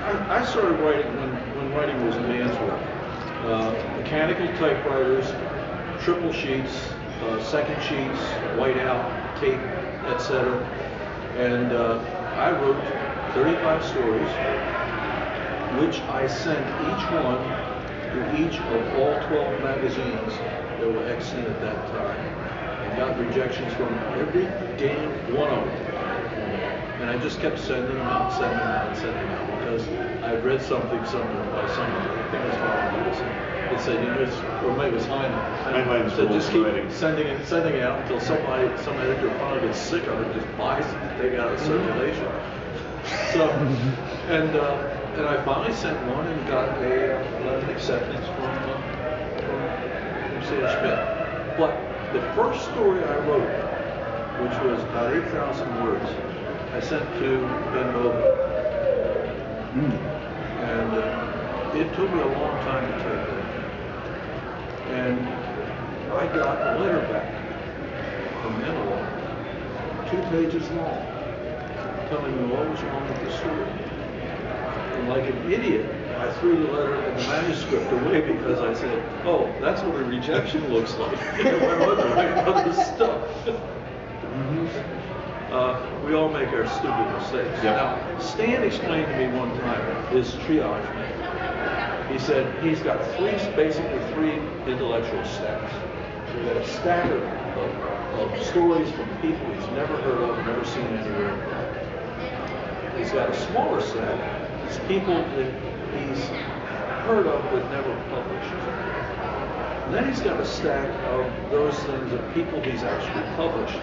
I started writing when writing was a man's work. Mechanical typewriters, triple sheets, second sheets, whiteout, tape, etc. And I wrote 35 stories, which I sent each one to each of all 12 magazines that were extant at that time, and got rejections from every damn one of them. And I just kept sending them out, because I had read something by someone, I think it was Todd, it said, you know, or maybe it was Heinlein said, just keep sending it out until some editor finally gets sick of it, just buys it to take out of circulation. So, and I finally sent one and got an acceptance from C.H. Schmidt. But the first story I wrote, which was about 8,000 words, I sent to Ben Bova. And it took me a long time to type that. And I got a letter back from Randal, 2 pages long, telling me what was wrong with the story. And like an idiot, I threw the letter and the manuscript away because I said, oh, that's what a rejection looks like. I went on to write other stuff. We all make our stupid mistakes. Yep. Now, Stan explained to me one time his triage method. He said he's got basically three intellectual stacks. He's got a stack of stories from people he's never heard of, never seen anywhere. He's got a smaller stack. It's people that he's heard of but never published. And then he's got a stack of those things of people he's actually published,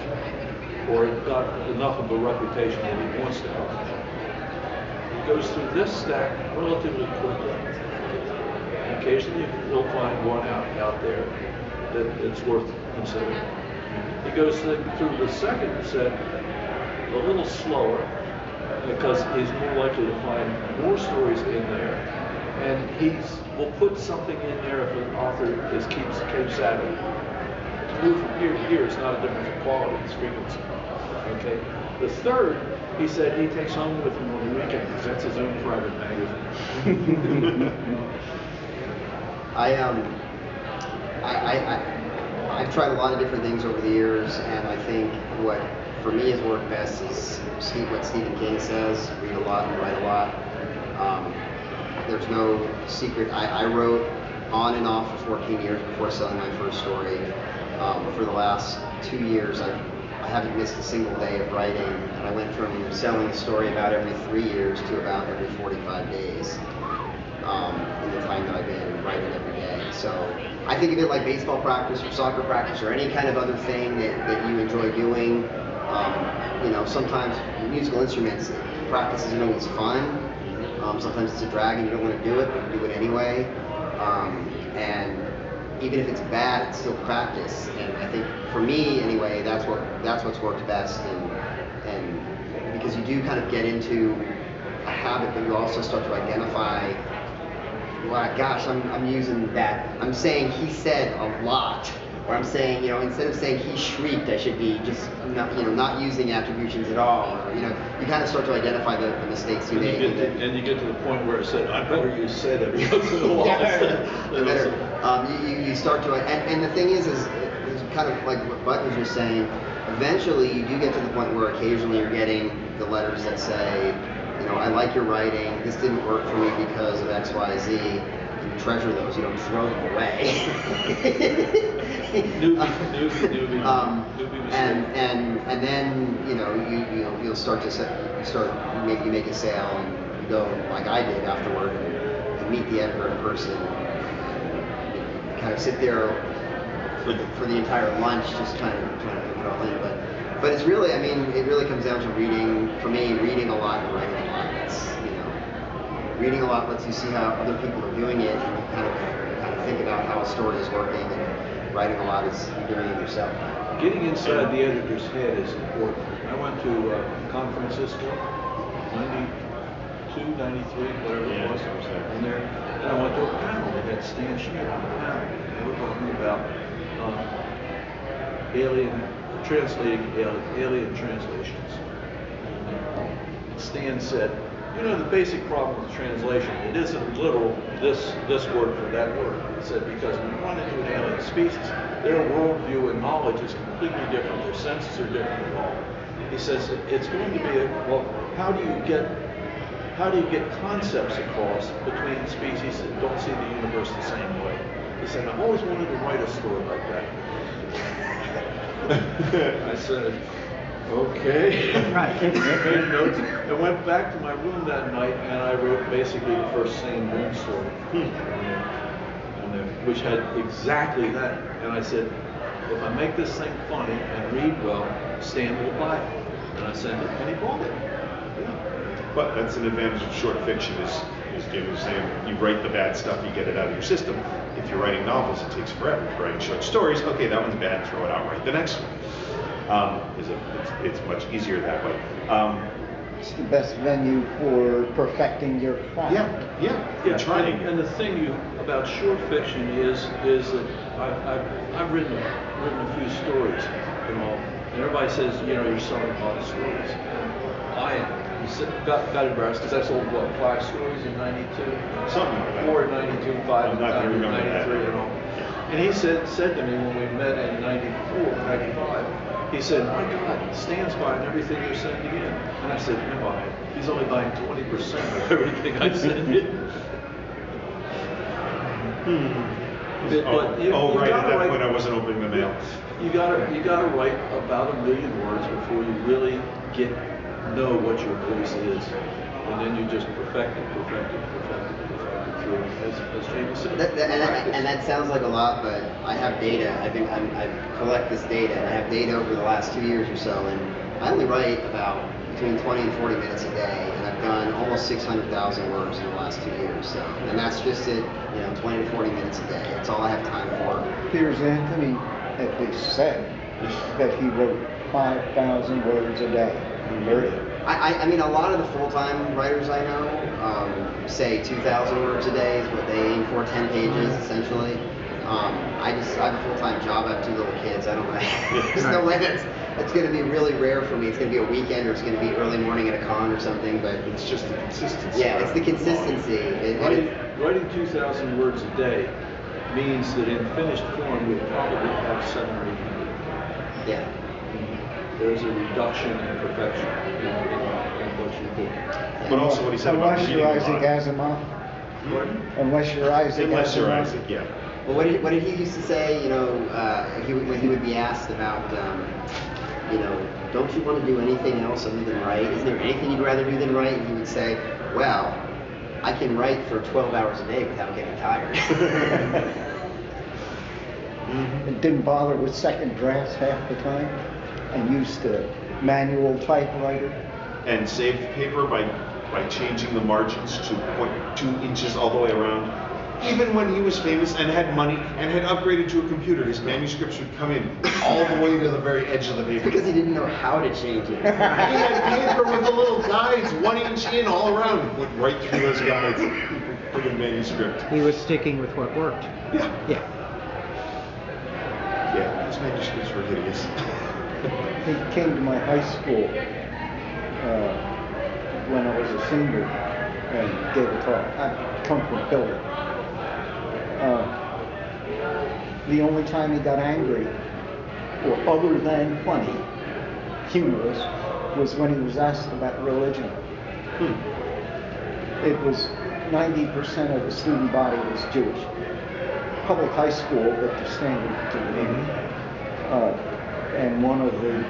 or got enough of a reputation that he wants to publish. He goes through this stack relatively quickly. Occasionally he'll find one out there that it's worth considering. He goes through the second set a little slower because he's more likely to find more stories in there, and will put something in there if an author keeps at it. To move from here to here, it's not a difference in quality, it's frequency. Okay. The third, he said he takes home with him on the weekends. That's his own private magazine. I've tried a lot of different things over the years, and I think what for me has worked best is what Stephen King says: read a lot and write a lot. There's no secret. I wrote on and off for 14 years before selling my first story. For the last 2 years, I haven't missed a single day of writing, and I went from selling a story about every 3 years to about every 45 days in the time that I've been writing every day. So I think of it like baseball practice or soccer practice or any kind of other thing that you enjoy doing. Sometimes musical instruments, practice isn't always fun. Sometimes it's a drag and you don't want to do it, but you do it anyway. And even if it's bad, it's still practice. And I think for me anyway, that's what's worked best. And because you do kind of get into a habit, but you also start to identify, well, gosh, I'm using that. I'm saying he said a lot. Or I'm saying, instead of saying he shrieked, I should be just not using attributions at all. Or, you kind of start to identify the mistakes you make. And you get to the point where it said, I better use said every once in a while. You start to, and the thing is kind of like what Bud was just saying, eventually you do get to the point where occasionally you're getting the letters that say, I like your writing, this didn't work for me because of X, Y, Z. You treasure those, you don't throw them away. Newbie and then you'll start to make a sale and you go like I did afterward and meet the editor in person, and kind of sit there for the entire lunch just trying to put it all in. But it's really, it really comes down to reading. For me, reading a lot and writing a lot. Reading a lot lets you see how other people are doing it, and you kind of think about how a story is working, and writing a lot is doing it yourself. Getting inside the editor's head is important. I went to Conference Cisco, 92, 93, whatever it was, and I went to a panel. They had Stan Schmidt on the panel. They were talking about translating alien translations. Stan said, you know, the basic problem with translation, it isn't literal, this word for that word. He said, because when you run into an alien species, their worldview and knowledge is completely different, their senses are different at all. He says, it's going to be, well, how do you get concepts across between species that don't see the universe the same way? He said, I've always wanted to write a story like that. I said, okay. Right. I made notes. I went back to my room that night and I wrote basically the first sane moon story, which had exactly that. And I said, if I make this thing funny and read well, Stan will buy it. And I sent it, and he bought it. Yeah. But that's an advantage of short fiction, as Jim was saying. You write the bad stuff, you get it out of your system. If you're writing novels, it takes forever. If you're writing short stories, okay, that one's bad, throw it out, write the next one. It's much easier that way. It's the best venue for perfecting your craft. Yeah. Trying. And the thing about short fiction is that I've written a few stories, you know, and everybody says, you know, you're selling a lot of stories. I am. Got embarrassed because I sold, what, 5 stories in 92? Something like that. 4 in 92, 5 in 93, and all. And he said to me when we met in 94, 95, he said, my God, Stan's buying everything you're sending in. And I said, no, he's only buying 20% of everything I send in. Right, at that point I wasn't opening the mail. You gotta write about 1 million words before you really know what your voice is, and then you just perfect it through, as Jamie said. And that sounds like a lot, but I have data. I collect this data, and I have data over the last 2 years or so, and I only write about between 20 and 40 minutes a day, and I've done almost 600,000 words in the last 2 years. So, and that's just it, 20 to 40 minutes a day. That's all I have time for. Piers Anthony at least said that he wrote 5,000 words a day. I mean, a lot of the full-time writers I know say 2,000 words a day is what they aim for, 10 pages essentially. I have a full-time job. I have 2 little kids. I don't know. There's no way that's going to be really rare for me. It's going to be a weekend, or it's going to be early morning at a con or something. But it's just the consistency. Yeah, it's the consistency. Writing 2,000 words a day means that in finished form we probably have 700 or 800. Yeah. There's a reduction in perfection in what you do. But also what he said about reading a lot. Unless you're Isaac Isaac, yeah. Well, what did he used to say? When he would be asked about, don't you want to do anything else other than write? Isn't there anything you'd rather do than write? And he would say, well, I can write for 12 hours a day without getting tired. It didn't bother with second drafts half the time, and used a manual typewriter. And saved paper by changing the margins to 0.2 inches all the way around. Even when he was famous and had money and had upgraded to a computer, his manuscripts would come in all the way to the very edge of the paper. Because he didn't know how to change it. He had paper with the little guides, 1 inch in all around. Went right through those guides for the manuscript. He was sticking with what worked. Yeah, his manuscripts were hideous. He came to my high school when I was a senior and gave a talk. I come from Philly. The only time he got angry, or other than funny, humorous, was when he was asked about religion. It was 90% of the student body was Jewish. Public high school, but the standard to and one of the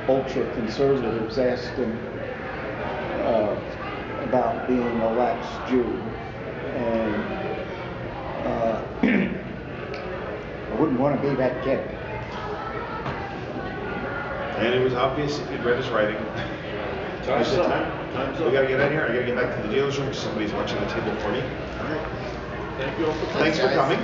ultra-conservatives asked him about being a lax Jew. And I wouldn't want to be that kid. And it was obvious if you'd read his writing. Time's up. We gotta get out of here. I gotta get back to the dealer's room because somebody's watching the table for me. All right. Thank you all for coming. Thanks for coming.